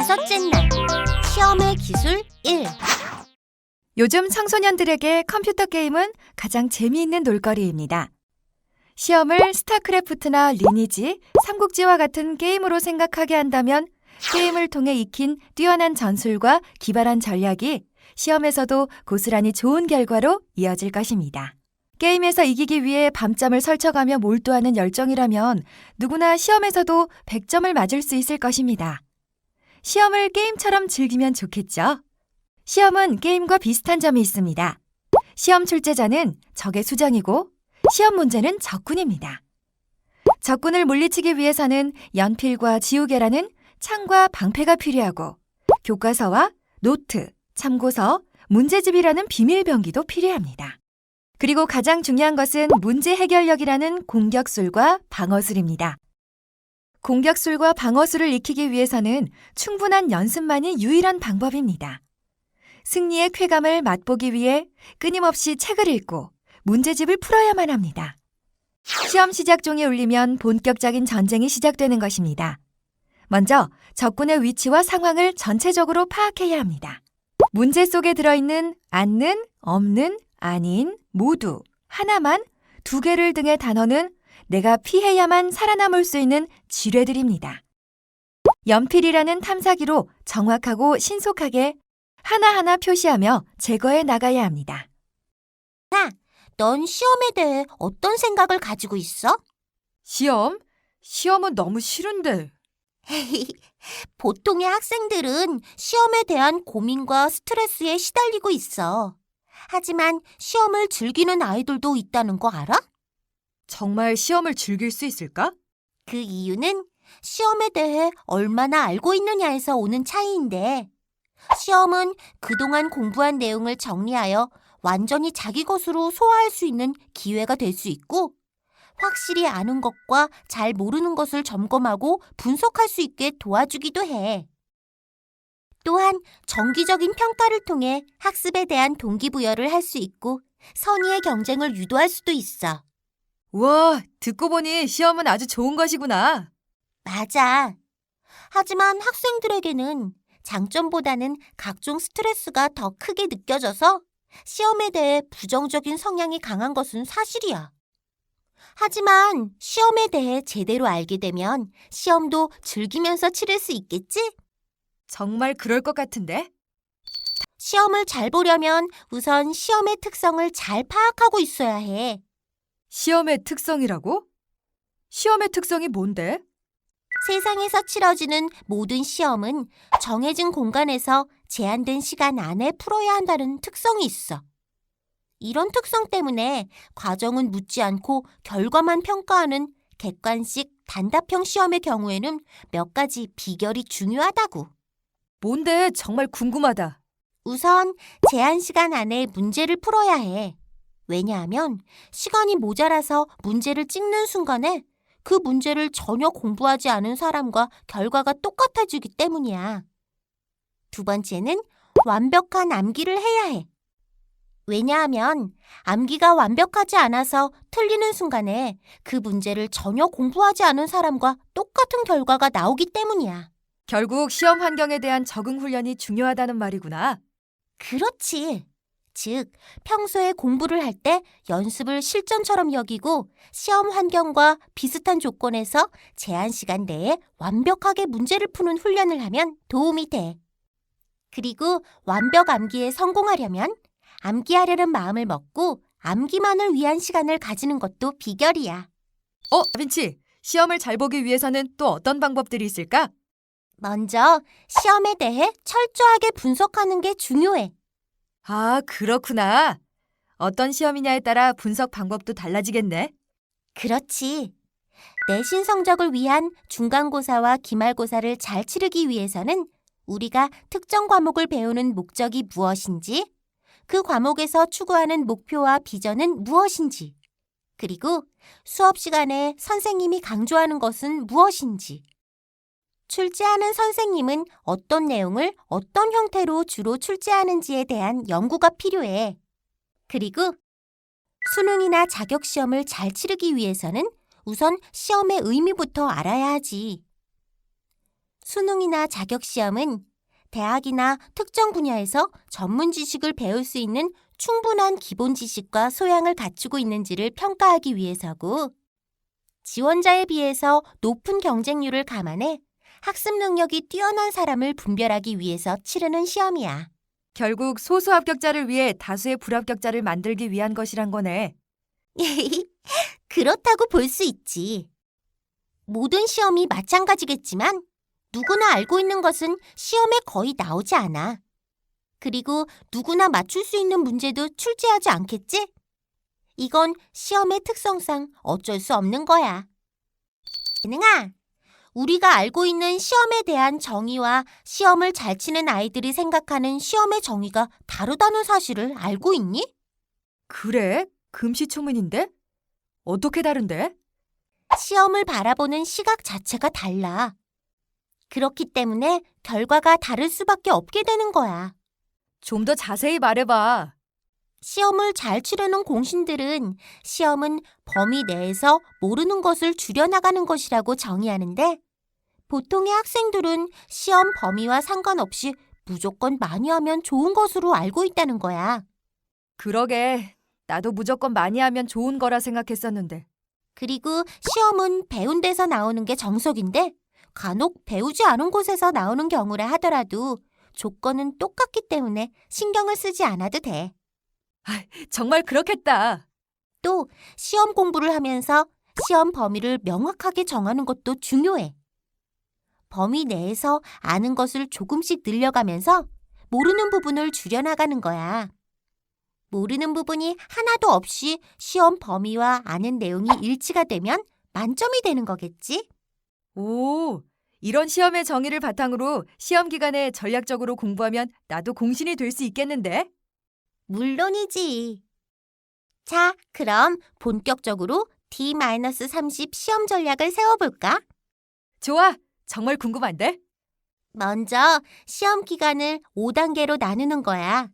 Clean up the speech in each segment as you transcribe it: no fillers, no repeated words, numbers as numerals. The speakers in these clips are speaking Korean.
6째 날 시험의 기술 1. 요즘 청소년들에게 컴퓨터 게임은 가장 재미있는 놀거리입니다. 시험을 스타크래프트나 리니지, 삼국지와 같은 게임으로 생각하게 한다면 게임을 통해 익힌 뛰어난 전술과 기발한 전략이 시험에서도 고스란히 좋은 결과로 이어질 것입니다. 게임에서 이기기 위해 밤잠을 설쳐가며 몰두하는 열정이라면 누구나 시험에서도 100점을 맞을 수 있을 것입니다. 시험을 게임처럼 즐기면 좋겠죠? 시험은 게임과 비슷한 점이 있습니다. 시험 출제자는 적의 수장이고 시험 문제는 적군입니다. 적군을 물리치기 위해서는 연필과 지우개라는 창과 방패가 필요하고 교과서와 노트, 참고서, 문제집이라는 비밀병기도 필요합니다. 그리고 가장 중요한 것은 문제 해결력이라는 공격술과 방어술입니다. 공격술과 방어술을 익히기 위해서는 충분한 연습만이 유일한 방법입니다. 승리의 쾌감을 맛보기 위해 끊임없이 책을 읽고 문제집을 풀어야만 합니다. 시험 시작종이 울리면 본격적인 전쟁이 시작되는 것입니다. 먼저 적군의 위치와 상황을 전체적으로 파악해야 합니다. 문제 속에 들어있는 않는, 없는, 아닌, 모두, 하나만, 두 개를 등의 단어는 내가 피해야만 살아남을 수 있는 지뢰들입니다. 연필이라는 탐사기로 정확하고 신속하게 하나하나 표시하며 제거해 나가야 합니다. 넌 시험에 대해 어떤 생각을 가지고 있어? 시험? 시험은 너무 싫은데. 보통의 학생들은 시험에 대한 고민과 스트레스에 시달리고 있어. 하지만 시험을 즐기는 아이들도 있다는 거 알아? 정말 시험을 즐길 수 있을까? 그 이유는 시험에 대해 얼마나 알고 있느냐에서 오는 차이인데, 시험은 그동안 공부한 내용을 정리하여 완전히 자기 것으로 소화할 수 있는 기회가 될 수 있고, 확실히 아는 것과 잘 모르는 것을 점검하고 분석할 수 있게 도와주기도 해. 또한 정기적인 평가를 통해 학습에 대한 동기부여를 할 수 있고 선의의 경쟁을 유도할 수도 있어. 우와, 듣고 보니 시험은 아주 좋은 것이구나. 맞아. 하지만 학생들에게는 장점보다는 각종 스트레스가 더 크게 느껴져서 시험에 대해 부정적인 성향이 강한 것은 사실이야. 하지만 시험에 대해 제대로 알게 되면 시험도 즐기면서 치를 수 있겠지? 정말 그럴 것 같은데? 시험을 잘 보려면 우선 시험의 특성을 잘 파악하고 있어야 해. 시험의 특성이라고? 시험의 특성이 뭔데? 세상에서 치러지는 모든 시험은 정해진 공간에서 제한된 시간 안에 풀어야 한다는 특성이 있어. 이런 특성 때문에 과정은 묻지 않고 결과만 평가하는 객관식 단답형 시험의 경우에는 몇 가지 비결이 중요하다고. 뭔데? 정말 궁금하다. 우선 제한 시간 안에 문제를 풀어야 해. 왜냐하면 시간이 모자라서 문제를 찍는 순간에 그 문제를 전혀 공부하지 않은 사람과 결과가 똑같아지기 때문이야. 두 번째는 완벽한 암기를 해야 해. 왜냐하면 암기가 완벽하지 않아서 틀리는 순간에 그 문제를 전혀 공부하지 않은 사람과 똑같은 결과가 나오기 때문이야. 결국 시험 환경에 대한 적응 훈련이 중요하다는 말이구나. 그렇지. 즉, 평소에 공부를 할 때 연습을 실전처럼 여기고 시험 환경과 비슷한 조건에서 제한 시간 내에 완벽하게 문제를 푸는 훈련을 하면 도움이 돼. 그리고 완벽 암기에 성공하려면 암기하려는 마음을 먹고 암기만을 위한 시간을 가지는 것도 비결이야. 다빈치, 시험을 잘 보기 위해서는 또 어떤 방법들이 있을까? 먼저 시험에 대해 철저하게 분석하는 게 중요해. 아, 그렇구나. 어떤 시험이냐에 따라 분석 방법도 달라지겠네. 그렇지. 내신 성적을 위한 중간고사와 기말고사를 잘 치르기 위해서는 우리가 특정 과목을 배우는 목적이 무엇인지, 그 과목에서 추구하는 목표와 비전은 무엇인지, 그리고 수업 시간에 선생님이 강조하는 것은 무엇인지, 출제하는 선생님은 어떤 내용을 어떤 형태로 주로 출제하는지에 대한 연구가 필요해. 그리고 수능이나 자격시험을 잘 치르기 위해서는 우선 시험의 의미부터 알아야 하지. 수능이나 자격시험은 대학이나 특정 분야에서 전문 지식을 배울 수 있는 충분한 기본 지식과 소양을 갖추고 있는지를 평가하기 위해서고, 지원자에 비해서 높은 경쟁률을 감안해 학습 능력이 뛰어난 사람을 분별하기 위해서 치르는 시험이야. 결국 소수 합격자를 위해 다수의 불합격자를 만들기 위한 것이란 거네. 그렇다고 볼 수 있지. 모든 시험이 마찬가지겠지만 누구나 알고 있는 것은 시험에 거의 나오지 않아. 그리고 누구나 맞출 수 있는 문제도 출제하지 않겠지? 이건 시험의 특성상 어쩔 수 없는 거야. 예능아, 우리가 알고 있는 시험에 대한 정의와 시험을 잘 치는 아이들이 생각하는 시험의 정의가 다르다는 사실을 알고 있니? 그래? 금시초문인데? 어떻게 다른데? 시험을 바라보는 시각 자체가 달라. 그렇기 때문에 결과가 다를 수밖에 없게 되는 거야. 좀 더 자세히 말해봐. 시험을 잘 치려는 공신들은 시험은 범위 내에서 모르는 것을 줄여나가는 것이라고 정의하는데, 보통의 학생들은 시험 범위와 상관없이 무조건 많이 하면 좋은 것으로 알고 있다는 거야. 그러게. 나도 무조건 많이 하면 좋은 거라 생각했었는데. 그리고 시험은 배운 데서 나오는 게 정석인데, 간혹 배우지 않은 곳에서 나오는 경우라 하더라도 조건은 똑같기 때문에 신경을 쓰지 않아도 돼. 정말 그렇겠다. 또 시험 공부를 하면서 시험 범위를 명확하게 정하는 것도 중요해. 범위 내에서 아는 것을 조금씩 늘려가면서 모르는 부분을 줄여나가는 거야. 모르는 부분이 하나도 없이 시험 범위와 아는 내용이 일치가 되면 만점이 되는 거겠지? 오, 이런 시험의 정의를 바탕으로 시험 기간에 전략적으로 공부하면 나도 공신이 될 수 있겠는데? 물론이지. 자, 그럼 본격적으로 D-30 시험 전략을 세워볼까? 좋아, 정말 궁금한데? 먼저 시험 기간을 5단계로 나누는 거야.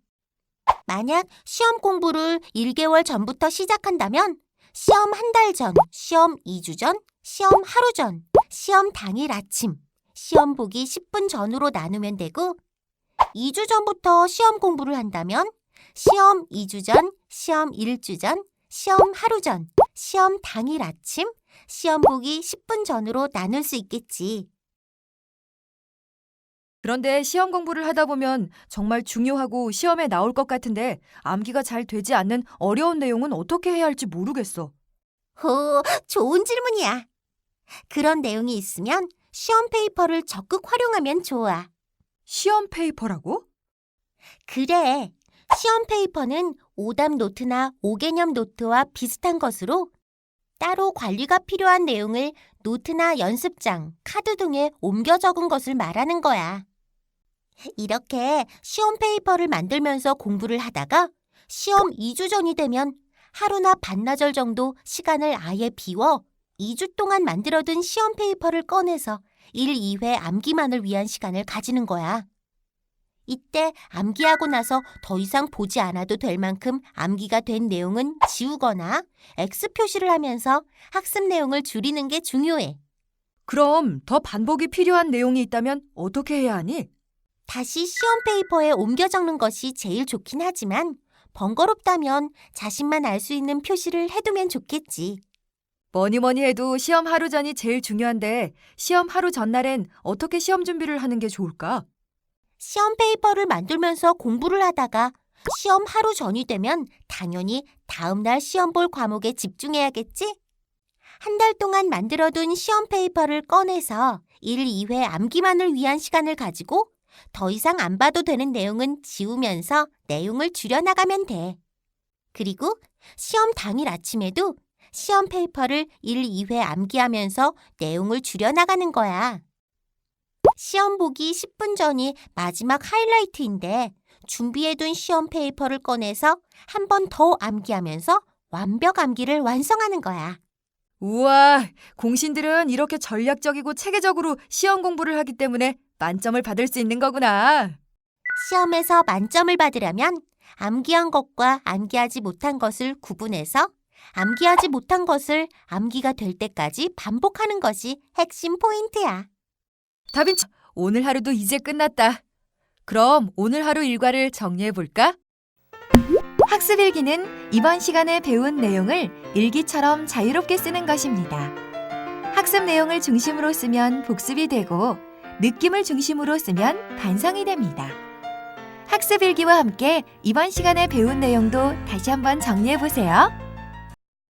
만약 시험 공부를 1개월 전부터 시작한다면 시험 한 달 전, 시험 2주 전, 시험 하루 전, 시험 당일 아침, 시험 보기 10분 전으로 나누면 되고, 2주 전부터 시험 공부를 한다면 시험 2주 전, 시험 1주 전, 시험 하루 전, 시험 당일 아침, 시험 보기 10분 전으로 나눌 수 있겠지. 그런데 시험 공부를 하다 보면 정말 중요하고 시험에 나올 것 같은데 암기가 잘 되지 않는 어려운 내용은 어떻게 해야 할지 모르겠어. 오, 좋은 질문이야. 그런 내용이 있으면 시험 페이퍼를 적극 활용하면 좋아. 시험 페이퍼라고? 그래. 시험 페이퍼는 오답 노트나 5개념 노트와 비슷한 것으로 따로 관리가 필요한 내용을 노트나 연습장, 카드 등에 옮겨 적은 것을 말하는 거야. 이렇게 시험 페이퍼를 만들면서 공부를 하다가 시험 2주 전이 되면 하루나 반나절 정도 시간을 아예 비워 2주 동안 만들어둔 시험 페이퍼를 꺼내서 1, 2회 암기만을 위한 시간을 가지는 거야. 이때 암기하고 나서 더 이상 보지 않아도 될 만큼 암기가 된 내용은 지우거나 X 표시를 하면서 학습 내용을 줄이는 게 중요해. 그럼 더 반복이 필요한 내용이 있다면 어떻게 해야 하니? 다시 시험 페이퍼에 옮겨 적는 것이 제일 좋긴 하지만 번거롭다면 자신만 알 수 있는 표시를 해두면 좋겠지. 뭐니 해도 시험 하루 전이 제일 중요한데 시험 하루 전날엔 어떻게 시험 준비를 하는 게 좋을까? 시험 페이퍼를 만들면서 공부를 하다가 시험 하루 전이 되면 당연히 다음 날 시험 볼 과목에 집중해야겠지? 한 달 동안 만들어둔 시험 페이퍼를 꺼내서 1, 2회 암기만을 위한 시간을 가지고 더 이상 안 봐도 되는 내용은 지우면서 내용을 줄여나가면 돼. 그리고 시험 당일 아침에도 시험 페이퍼를 1, 2회 암기하면서 내용을 줄여나가는 거야. 시험 보기 10분 전이 마지막 하이라이트인데 준비해둔 시험 페이퍼를 꺼내서 한 번 더 암기하면서 완벽 암기를 완성하는 거야. 우와, 공신들은 이렇게 전략적이고 체계적으로 시험 공부를 하기 때문에 만점을 받을 수 있는 거구나. 시험에서 만점을 받으려면 암기한 것과 암기하지 못한 것을 구분해서 암기하지 못한 것을 암기가 될 때까지 반복하는 것이 핵심 포인트야. 다빈치, 오늘 하루도 이제 끝났다. 그럼 오늘 하루 일과를 정리해 볼까? 학습 일기는 이번 시간에 배운 내용을 일기처럼 자유롭게 쓰는 것입니다. 학습 내용을 중심으로 쓰면 복습이 되고 느낌을 중심으로 쓰면 반성이 됩니다. 학습 일기와 함께 이번 시간에 배운 내용도 다시 한번 정리해 보세요.